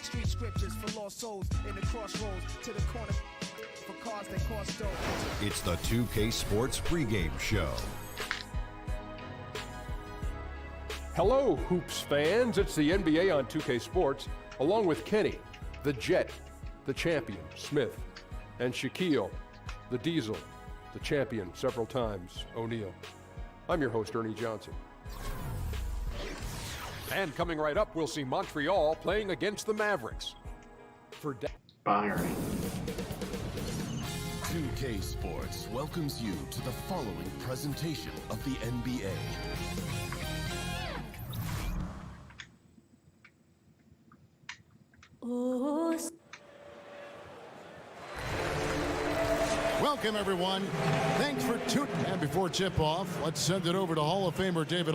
Street scriptures for lost souls in the crossroads to the corner for cars that cost dough. It's the 2K Sports pregame show. Hello, Hoops fans. It's the NBA on 2K Sports, along with Kenny, the Jet, the champion, Smith, and Shaquille, the Diesel, the champion several times, O'Neal. I'm your host, Ernie Johnson. And coming right up, we'll see Montreal playing against the Mavericks. Byron. 2K Sports welcomes you to the following presentation of the NBA. Welcome, everyone. Thanks for tuning in. And before tip-off, let's send it over to Hall of Famer David.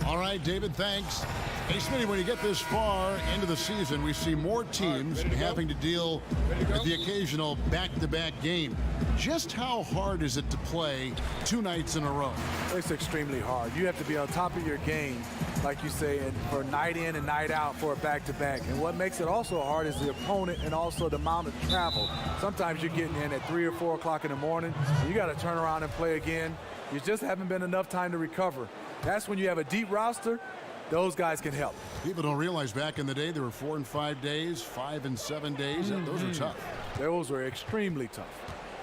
All right, David, thanks. Hey, Smitty, when you get this far into the season, we see more teams having to deal with the occasional back-to-back game. Just how hard is it to play 2 nights in a row? It's extremely hard. You have to be on top of your game, like you say, and for night in and night out for a back-to-back. And what makes it also hard is the opponent and also the amount of travel. Sometimes you're getting in at 3 or 4 o'clock in the morning. You got to turn around and play again. You just haven't been enough time to recover. That's when you have a deep roster. Those guys can help. People don't realize back in the day there were 4 and 5 days, 5 and 7 days. Those are tough. Those were extremely tough.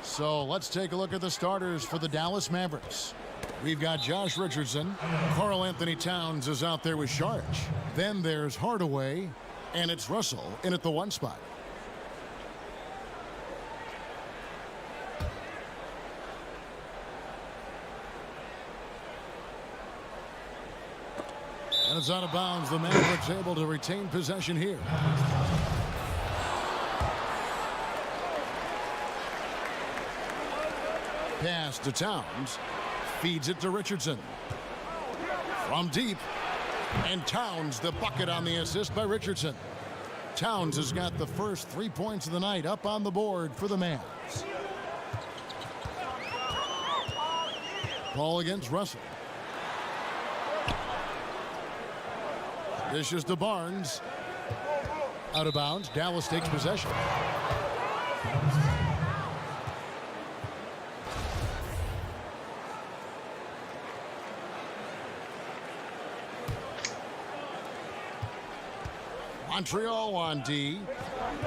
So let's take a look at the starters for the Dallas Mavericks. We've got Josh Richardson. Karl Anthony Towns is out there with Sharch. Then there's Hardaway, and it's Russell in at the 1 spot. And it's out of bounds. The Mavericks able to retain possession here. Pass to Towns. Feeds it to Richardson. From deep. And Towns the bucket on the assist by Richardson. Towns has got the first 3 points of the night up on the board for the Mavs. Ball against Russell. This is to Barnes. Out of bounds. Dallas takes possession. Montreal on D.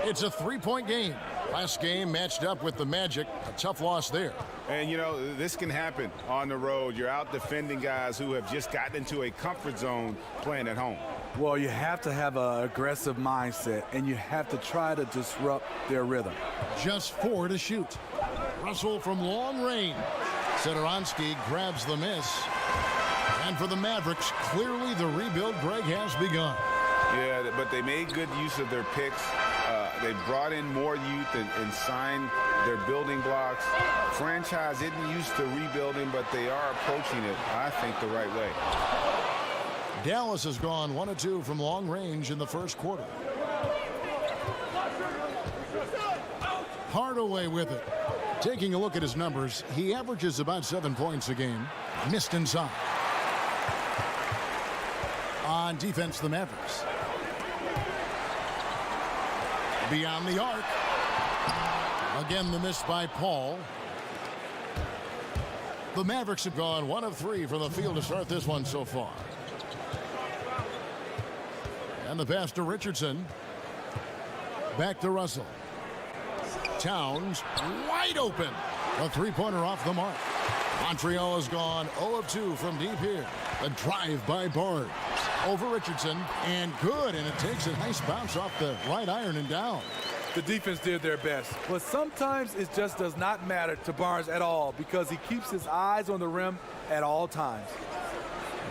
It's a 3-point game. Last game matched up with the Magic. A tough loss there. And, you know, this can happen on the road. You're out defending guys who have just gotten into a comfort zone playing at home. Well, you have to have an aggressive mindset, and you have to try to disrupt their rhythm. Just 4 to shoot. Russell from long range. Satoransky grabs the miss. And for the Mavericks, clearly the rebuild, Greg, has begun. Yeah, but they made good use of their picks. They brought in more youth and signed their building blocks. Franchise isn't used to rebuilding, but they are approaching it, I think, the right way. Dallas has gone 1 of 2 from long range in the first quarter. Hardaway with it. Taking a look at his numbers, he averages about 7 points a game. Missed inside. On defense, the Mavericks. Beyond the arc. Again, the miss by Paul. The Mavericks have gone 1 of 3 from the field to start this one so far. And the pass to Richardson. Back to Russell. Towns wide open. A 3-pointer off the mark. Montreal has gone 0 of 2 from deep here. A drive by Barnes. Over Richardson. And good. And it takes a nice bounce off the right iron and down. The defense did their best. But sometimes it just does not matter to Barnes at all because he keeps his eyes on the rim at all times.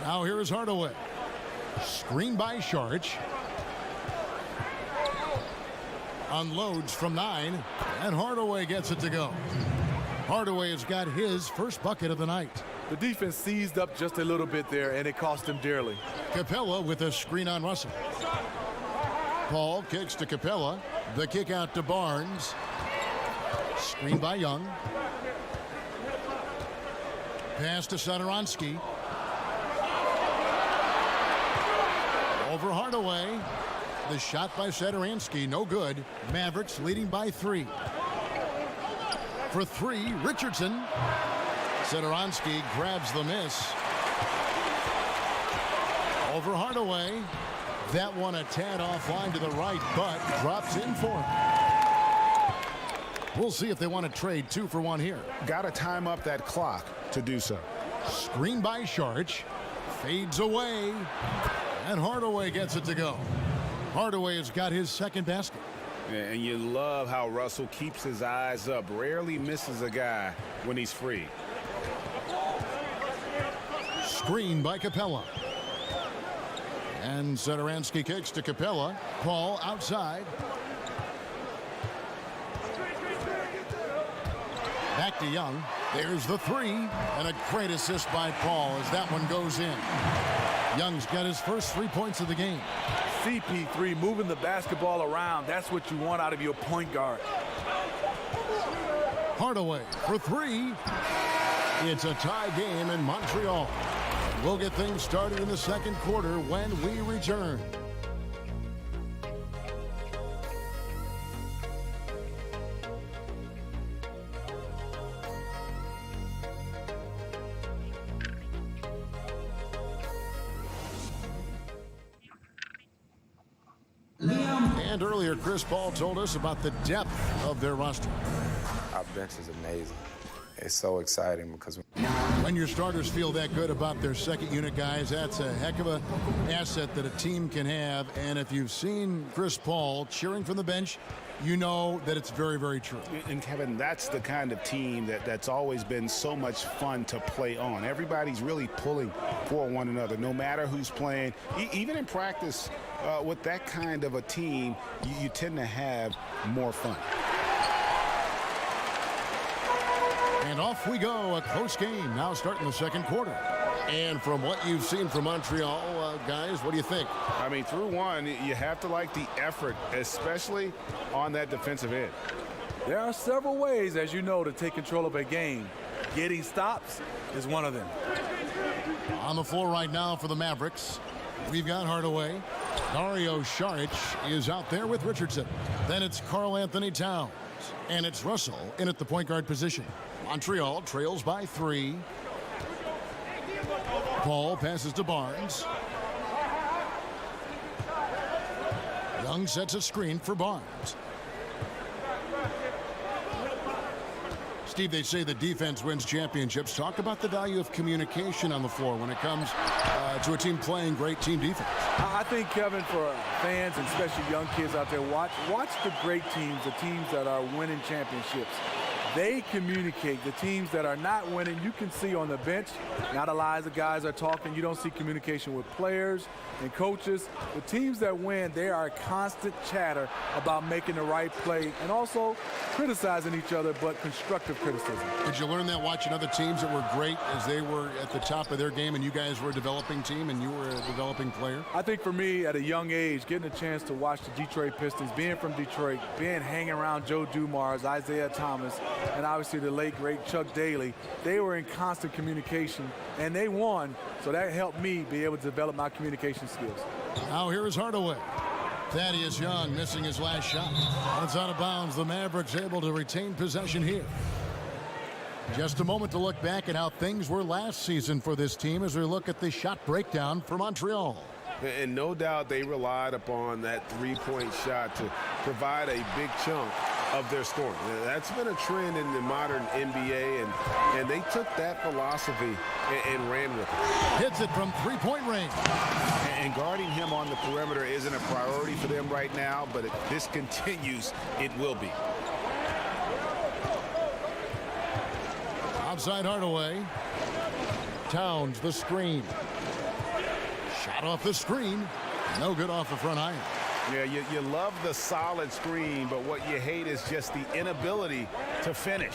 Now here is Hardaway. Screen by Sharch. Unloads from 9. And Hardaway gets it to go. Hardaway has got his first bucket of the night. The defense seized up just a little bit there, and it cost him dearly. Capella with a screen on Russell. Paul kicks to Capella. The kick out to Barnes. Screen by Young. Pass to Satoransky. Over Hardaway. The shot by Satoransky, no good. Mavericks leading by 3. For 3, Richardson. Satoransky grabs the miss. Over Hardaway. That one a tad offline to the right, but drops in for him. We'll see if they want to trade 2 for 1 here. Got to time up that clock to do so. Screen by Sharch. Fades away. And Hardaway gets it to go. Hardaway has got his second basket. And you love how Russell keeps his eyes up. Rarely misses a guy when he's free. Screen by Capella. And Satoransky kicks to Capella. Paul outside. Back to Young. There's the 3. And a great assist by Paul as that one goes in. Young's got his first 3 points of the game. CP3 moving the basketball around. That's what you want out of your point guard. Hardaway for 3. It's a tie game in Montreal. We'll get things started in the second quarter when we return. And earlier, Chris Paul told us about the depth of their roster. Our bench is amazing. It's so exciting because when your starters feel that good about their second unit guys, that's a heck of an asset that a team can have. And if you've seen Chris Paul cheering from the bench, you know that it's very, very true. And Kevin, that's the kind of team that's always been so much fun to play on. Everybody's really pulling for one another, no matter who's playing. Even in practice with that kind of a team, you tend to have more fun. And off we go, a close game now starting the second quarter. And from what you've seen from Montreal, guys, what do you think? I mean, through one, you have to like the effort, especially on that defensive end. There are several ways, as you know, to take control of a game. Getting stops is one of them. On the floor right now for the Mavericks, we've got Hardaway. Dario Saric is out there with Richardson. Then it's Karl Anthony Towns. And it's Russell in at the point guard position. Montreal trails by 3. Paul passes to Barnes. Young sets a screen for Barnes. Steve, they say the defense wins championships. Talk about the value of communication on the floor when it comes to a team playing great team defense. I think, Kevin, for fans and especially young kids out there, watch the great teams, the teams that are winning championships. They communicate. The teams that are not winning, you can see on the bench, not a lot of guys are talking. You don't see communication with players and coaches. The teams that win, they are constant chatter about making the right play and also criticizing each other, but constructive criticism. Did you learn that watching other teams that were great as they were at the top of their game and you guys were a developing team and you were a developing player? I think for me, at a young age, getting a chance to watch the Detroit Pistons, being from Detroit, hanging around Joe Dumars, Isaiah Thomas, and obviously the late, great Chuck Daly, they were in constant communication, and they won, so that helped me be able to develop my communication skills. Now here is Hardaway. Thaddeus Young missing his last shot. It's out of bounds. The Mavericks able to retain possession here. Just a moment to look back at how things were last season for this team as we look at the shot breakdown for Montreal. And no doubt they relied upon that three-point shot to provide a big chunk of their scoring. That's been a trend in the modern NBA, and they took that philosophy and ran with it. Hits it from three-point range. And guarding him on the perimeter isn't a priority for them right now, but if this continues, it will be. Outside Hardaway. Towns the screen. Shot off the screen. No good off the front iron. Yeah, you love the solid screen, but what you hate is just the inability to finish.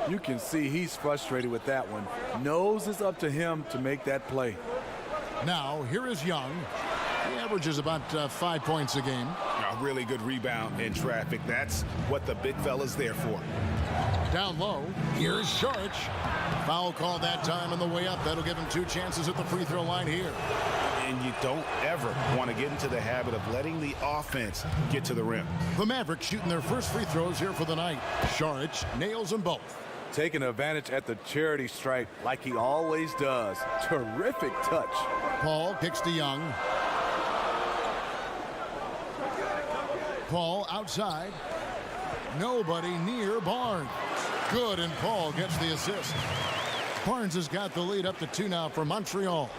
You can see he's frustrated with that one. Knows it's up to him to make that play. Now, here is Young. He averages about 5 points a game. A really good rebound in traffic. That's what the big fella's there for. Down low, here's Saric. Foul call that time on the way up. That'll give him 2 chances at the free throw line here. and you don't ever want to get into the habit of letting the offense get to the rim. The Mavericks shooting their first free throws here for the night. Saric nails them both. Taking advantage at the charity stripe like he always does. Terrific touch. Paul kicks to Young. Paul outside. Nobody near Barnes. Good, and Paul gets the assist. Barnes has got the lead up to 2 now for Montreal.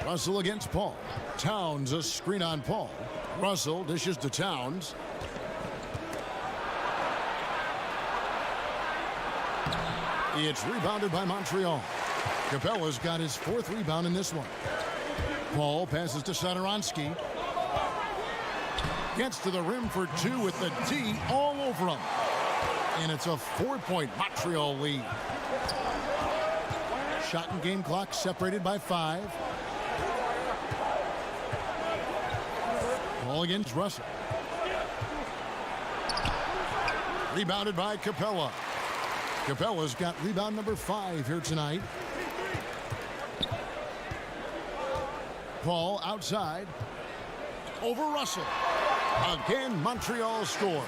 Russell against Paul. Towns a screen on Paul. Russell dishes to Towns. It's rebounded by Montreal. Capella's got his 4th rebound in this one. Paul passes to Satoransky. Gets to the rim for 2 with the D all over him. And it's a 4-point Montreal lead. Shot and game clock separated by 5. Paul against Russell. Rebounded by Capella. Capella's got rebound number 5 here tonight. Paul outside. Over Russell. Again, Montreal scores.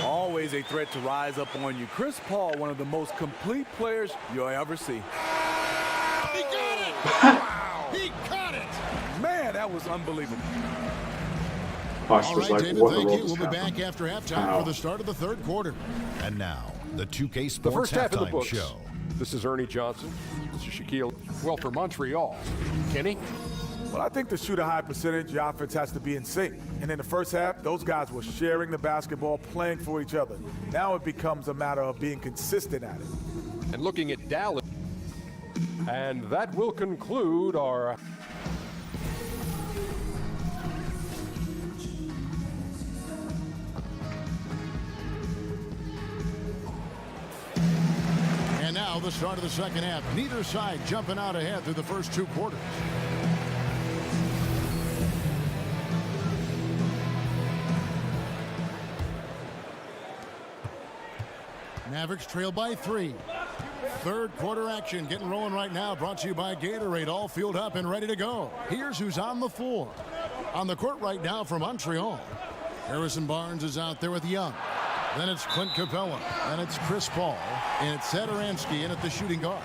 Always a threat to rise up on you. Chris Paul, one of the most complete players you'll ever see. He got it! Wow! He caught it! Man, that was unbelievable. All right, David, thank you. We'll be back after halftime for the start of the 3rd quarter. And now, the 2K The Sports first half of the halftime books. show. This is Ernie Johnson. This is Shaquille. Well, for Montreal, Kenny? Well, I think to shoot a high percentage, your offense has to be in sync. And in the first half, those guys were sharing the basketball, playing for each other. Now it becomes a matter of being consistent at it. And looking at Dallas. And that will conclude our... And now the start of the second half. Neither side jumping out ahead through the first 2 quarters. Mavericks trail by 3. 3rd quarter action getting rolling right now. Brought to you by Gatorade. All fueled up and ready to go. Here's who's on the floor. On the court right now for Montreal. Harrison Barnes is out there with Young. Then it's Clint Capella. Then it's Chris Paul. And it's Satoransky in at the shooting guard.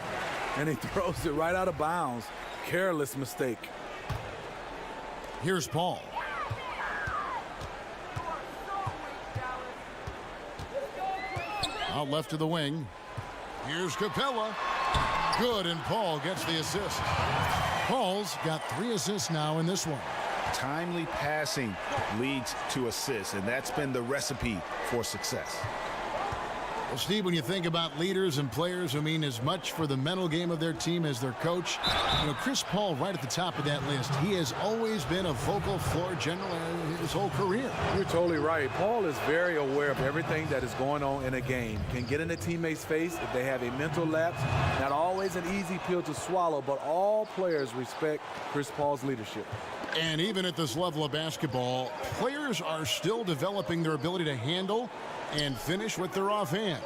And he throws it right out of bounds. Careless mistake. Here's Paul. Out left to the wing. Here's Capella. Good, and Paul gets the assist. Paul's got 3 assists now in this one. Timely passing leads to assists, and that's been the recipe for success. Well, Steve, when you think about leaders and players who mean as much for the mental game of their team as their coach, you know, Chris Paul right at the top of that list. He has always been a vocal floor general his whole career. You're totally right. Paul is very aware of everything that is going on in a game. Can get in a teammate's face if they have a mental lapse. Not always an easy pill to swallow, but all players respect Chris Paul's leadership. And even at this level of basketball, players are still developing their ability to handle and finish with their offhand.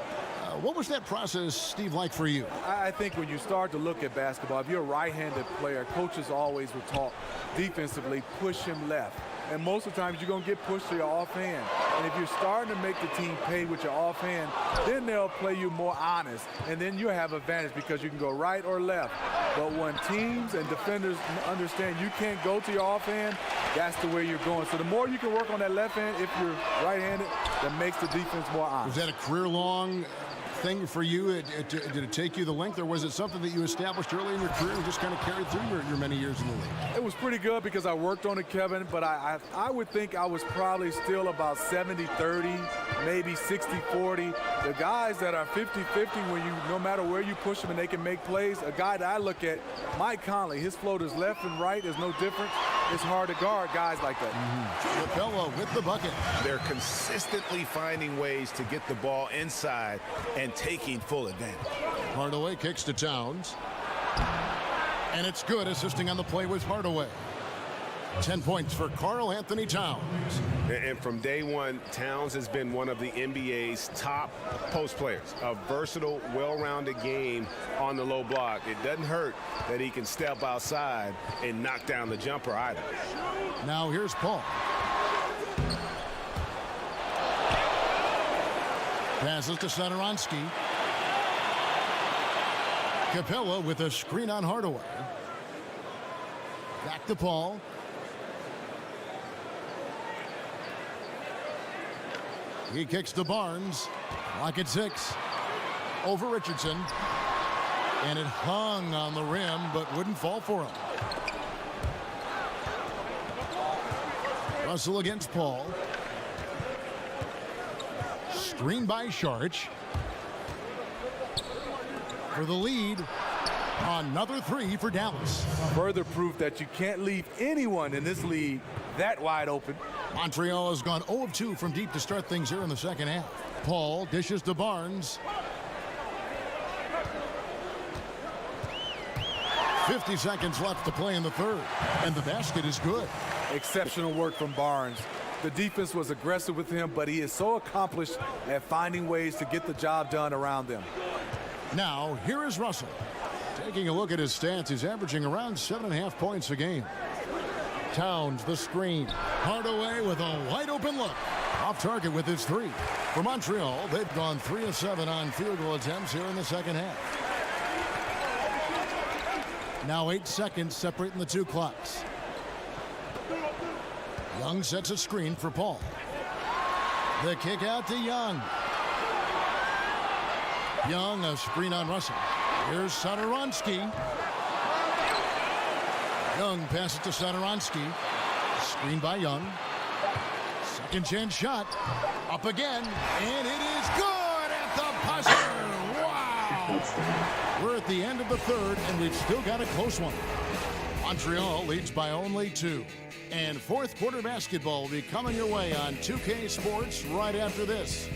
What was that process, Steve, like for you? I think when you start to look at basketball, if you're a right-handed player, coaches always will talk defensively, push him left. And most of the times you're going to get pushed to your offhand. And if you're starting to make the team pay with your offhand, then they'll play you more honest. And then you have advantage because you can go right or left. But when teams and defenders understand you can't go to your offhand, that's the way you're going. So the more you can work on that left hand, if you're right-handed, that makes the defense more honest. Was that a career-long thing for you? Did it take you the length, or was it something that you established early in your career and just kind of carried through your many years in the league? It was pretty good because I worked on it, Kevin, but I would think I was probably still about 70-30, maybe 60-40. The guys that are 50-50, when you, no matter where you push them and they can make plays, a guy that I look at, Mike Conley, his floaters left and right is no different. It's hard to guard guys like that. Capella with the bucket. They're consistently finding ways to get the ball inside and taking full advantage. Hardaway kicks to Towns. And it's good. Assisting on the play was Hardaway. 10 points for Karl Anthony Towns. And from day one, Towns has been one of the NBA's top post players. A versatile, well-rounded game on the low block. It doesn't hurt that he can step outside and knock down the jumper either. Now here's Paul. Passes to Satoransky. Capella with a screen on Hardaway. Back to Paul. He kicks to Barnes. Lock at 6. Over Richardson. And it hung on the rim, but wouldn't fall for him. Russell against Paul. Screen by Saric. For the lead. Another 3 for Dallas. Further proof that you can't leave anyone in this league that wide open. Montreal has gone 0 of 2 from deep to start things here in the second half. Paul dishes to Barnes. 50 seconds left to play in the third. And the basket is good. Exceptional work from Barnes. The defense was aggressive with him, but he is so accomplished at finding ways to get the job done around them. Now, here is Russell. Taking a look at his stats, he's averaging around 7.5 points a game. Towns, the screen. Hardaway with a wide open look. Off target with his 3. For Montreal, they've gone 3 of 7 on field goal attempts here in the second half. Now 8 seconds separating the 2 clocks. Young sets a screen for Paul. The kick out to Young. Young, a screen on Russell. Here's Satoransky. Young passes to Satoransky. Screen by Young. Second chance shot. Up again. And it is good at the buzzer. Wow. We're at the end of the third, and we've still got a close one. Montreal leads by only 2. And fourth quarter basketball will be coming your way on 2K Sports right after this.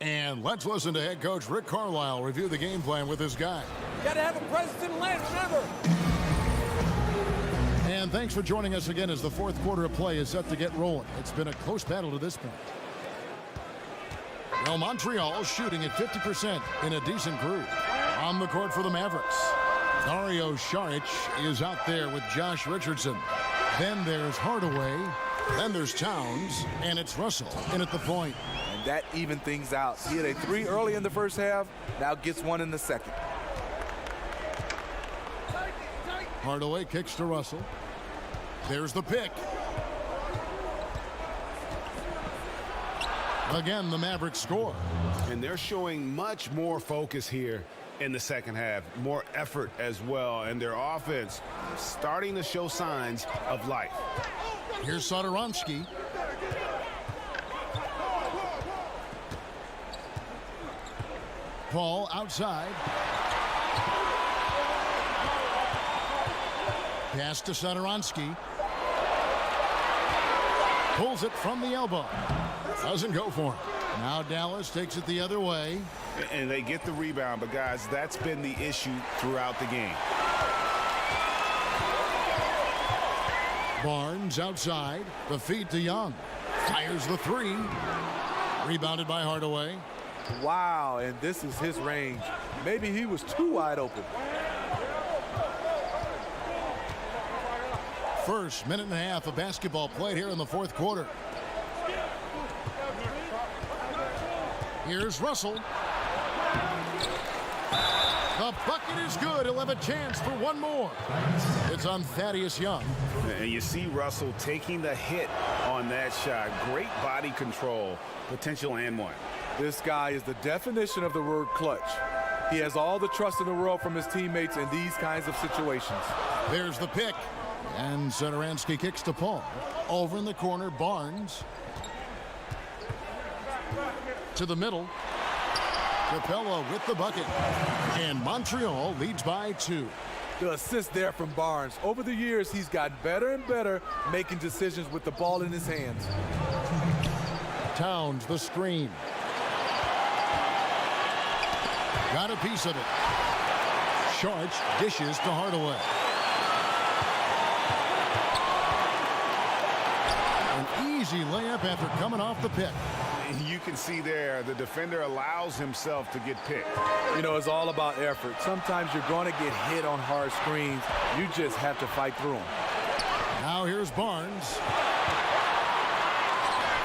And let's listen to head coach Rick Carlisle review the game plan with his guy. You got to have a presence in the lane, remember. And thanks for joining us again as the fourth quarter of play is set to get rolling. It's been a close battle to this point. Well, Montreal shooting at 50% in a decent group. On the court for the Mavericks, Dario Saric is out there with Josh Richardson. Then there's Hardaway. Then there's Towns. And it's Russell in at the point. And that evened things out. He had a 3 early in the first half. Now gets 1 in the second. Hardaway kicks to Russell. There's the pick. Again, the Mavericks score. And they're showing much more focus here in the second half. More effort as well. And their offense starting to show signs of life. Here's Satoransky. Paul outside. Pass to Satoransky. Pulls it from the elbow. Doesn't go for him. Now Dallas takes it the other way. And they get the rebound, but guys, that's been the issue throughout the game. Barnes outside. The feed to Young. Fires the 3. Rebounded by Hardaway. Wow, and this is his range. Maybe he was too wide open. First minute and a half of basketball played here in the fourth quarter. Here's Russell. The bucket is good. He'll have a chance for one more. It's on Thaddeus Young. And you see Russell taking the hit on that shot. Great body control. Potential and one. This guy is the definition of the word clutch. He has all the trust in the world from his teammates in these kinds of situations. There's the pick. And Satoransky kicks to Paul. Over in the corner, Barnes. To the middle. Capella with the bucket. And Montreal leads by 2. The assist there from Barnes. Over the years, he's gotten better and better making decisions with the ball in his hands. Towns, the screen. Got a piece of it. Shorts dishes to Hardaway. An easy layup after coming off the pick. You can see there the defender allows himself to get picked. You know, it's all about effort. Sometimes you're going to get hit on hard screens. You just have to fight through them. Now here's Barnes.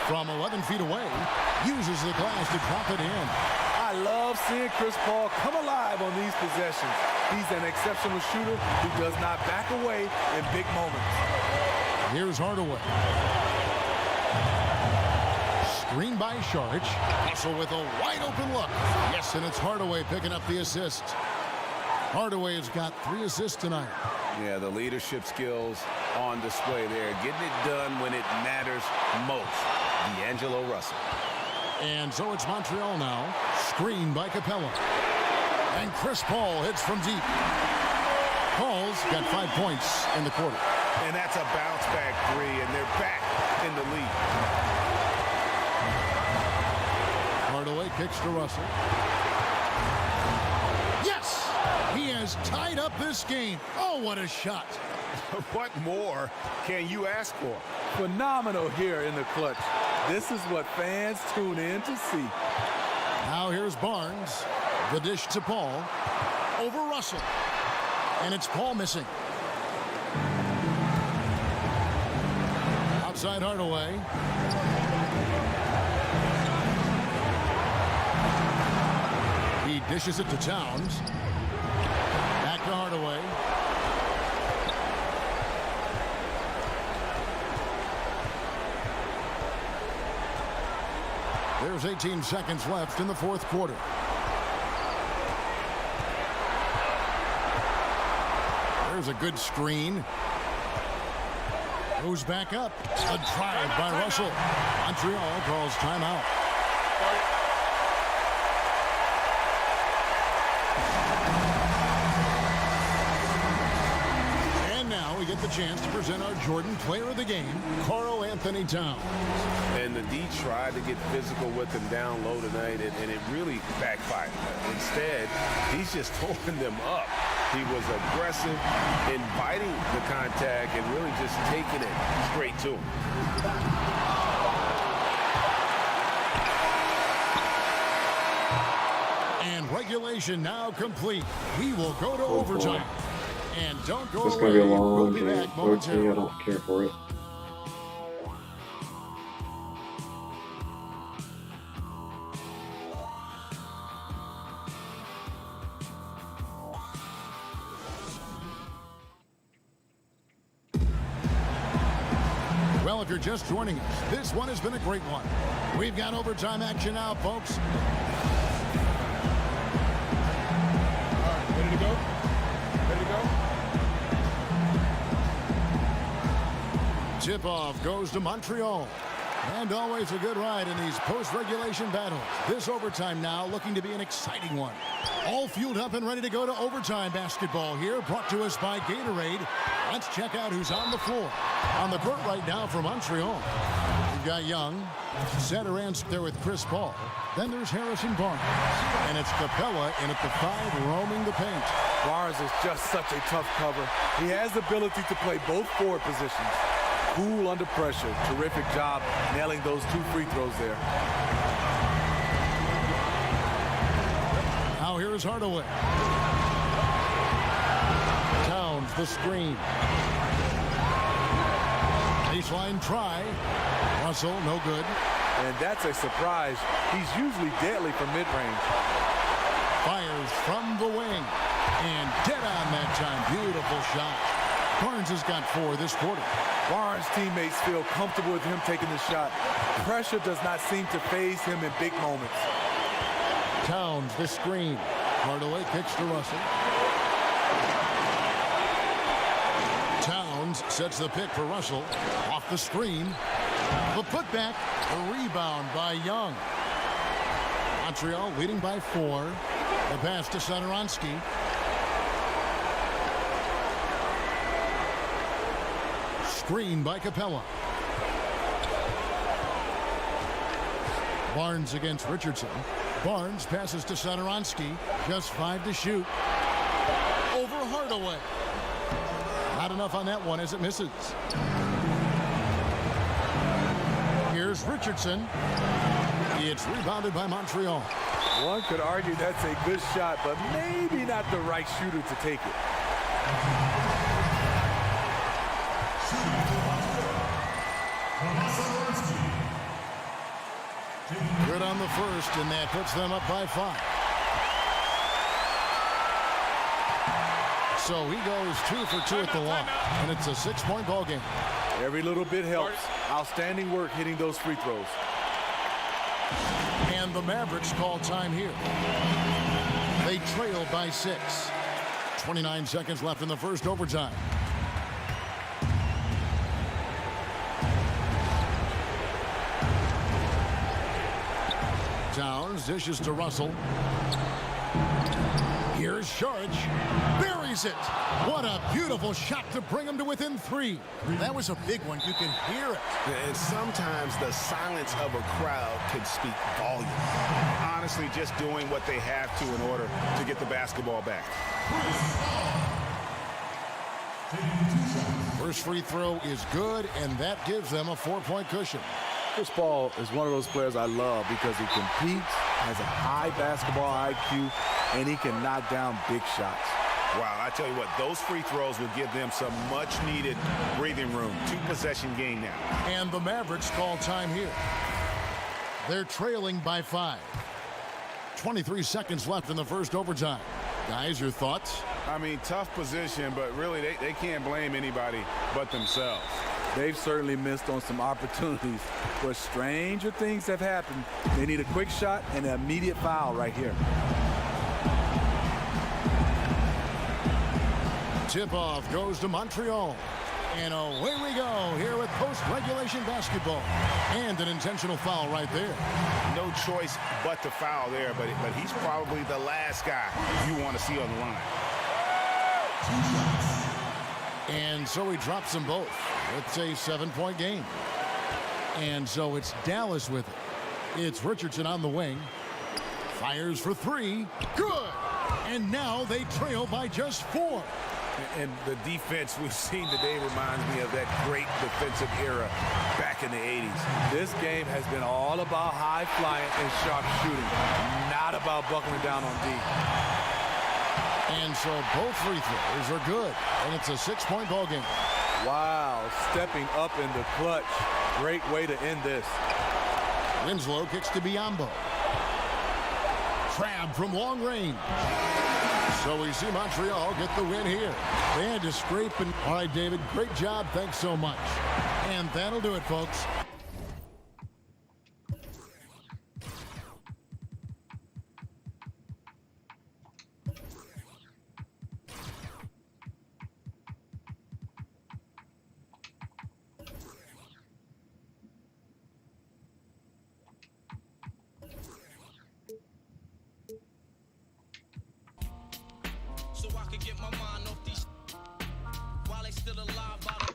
From 11 feet away, uses the glass to drop it in. I love seeing Chris Paul come alive on these possessions. He's an exceptional shooter who does not back away in big moments. Here's Hardaway. Screen by Sharch. Russell with a wide open look. Yes, and it's Hardaway picking up the assist. Hardaway has got 3 assists tonight. Yeah, the leadership skills on display there. Getting it done when it matters most. D'Angelo Russell. And so it's Montreal now. Screen by Capella. And Chris Paul hits from deep. Paul's got 5 points in the quarter. And that's a bounce back 3, and they're back in the lead. Hardaway kicks to Russell. Yes! He has tied up this game. Oh, what a shot. What more can you ask for? Phenomenal here in the clutch. This is what fans tune in to see. Now here's Barnes. The dish to Paul. Over Russell. And it's Paul missing. Outside Hardaway. He dishes it to Towns. Back to Hardaway. There's 18 seconds left in the fourth quarter. There's a good screen. Goes back up. A drive by Russell. Montreal calls timeout. And now we get the chance to present our Jordan Player of the Game, Karl Anthony Towns. And the D tried to get physical with him down low tonight, and it really backfired. Instead, he's just holding them up. He was aggressive, inviting the contact, and really just taking it straight to him. And regulation now complete. We will go to overtime. And don't go away. It's going to be a long We'll be game. back momentarily. I don't care for it. Well, if you're just joining us, this one has been a great one. We've got overtime action now, folks. All right, ready to go? Ready to go? Tip-off goes to Montreal. And always a good ride in these post-regulation battles. This overtime now looking to be an exciting one. All fueled up and ready to go to overtime basketball here, brought to us by Gatorade. Let's check out who's on the floor. On the court right now for Montreal, we've got Young, Satoransky there with Chris Paul. Then there's Harrison Barnes. And it's Capella in at the 5, roaming the paint. Barnes is just such a tough cover. He has the ability to play both forward positions. Cool under pressure. Terrific job nailing those 2 free throws there. Now here's Hardaway. Towns the screen. Baseline try. Russell, no good. And that's a surprise. He's usually deadly from mid-range. Fires from the wing. And dead on that time. Beautiful shot. Barnes has got 4 this quarter. Barnes' teammates feel comfortable with him taking the shot. Pressure does not seem to faze him in big moments. Towns the screen. Hardaway kicks to Russell. Towns sets the pick for Russell. Off the screen. The putback. A rebound by Young. Montreal leading by 4. The pass to Satoransky. Screen by Capella. Barnes against Richardson. Barnes passes to Satoransky. Just 5 to shoot. Over Hardaway. Not enough on that one as it misses. Here's Richardson. It's rebounded by Montreal. One could argue that's a good shot, but maybe not the right shooter to take it. Good on the first, and that puts them up by 5. So he goes 2 for 2 at the line, and it's a 6-point ball game. Every little bit helps. Outstanding work hitting those free throws. And the Mavericks call time here. They trail by 6. 29 seconds left in the first overtime. Towns dishes to Russell. Here's Sharge. Buries it. What a beautiful shot to bring him to within 3. That was a big one. You can hear it. And sometimes the silence of a crowd can speak volume. Honestly, just doing what they have to in order to get the basketball back. First free throw is good, and that gives them a 4-point cushion. Chris Paul is one of those players I love because he competes, has a high basketball IQ, and he can knock down big shots. Wow, I tell you what, those free throws will give them some much-needed breathing room. 2-possession game now. And the Mavericks call time here. They're trailing by 5. 23 seconds left in the first overtime. Guys, your thoughts? I mean, tough position, but really they can't blame anybody but themselves. They've certainly missed on some opportunities, but stranger things have happened. They need a quick shot and an immediate foul right here. Tip-off goes to Montreal. And away we go here with post-regulation basketball. And an intentional foul right there. No choice but to foul there, but he's probably the last guy you want to see on the line. And so he drops them both. It's a 7-point game. And so it's Dallas with it. It's Richardson on the wing. Fires for 3. Good! And now they trail by just 4. And the defense we've seen today reminds me of that great defensive era back in the 80s. This game has been all about high flying and sharp shooting, not about buckling down on D. And so both free throws are good, and it's a 6-point ball game. Wow, stepping up in the clutch. Great way to end this. Winslow kicks to Biyombo. Crab from long range. So we see Montreal get the win here. They had to scrape and... All right, David, great job. Thanks so much. And that'll do it, folks. So I could get my mind off these while they still alive.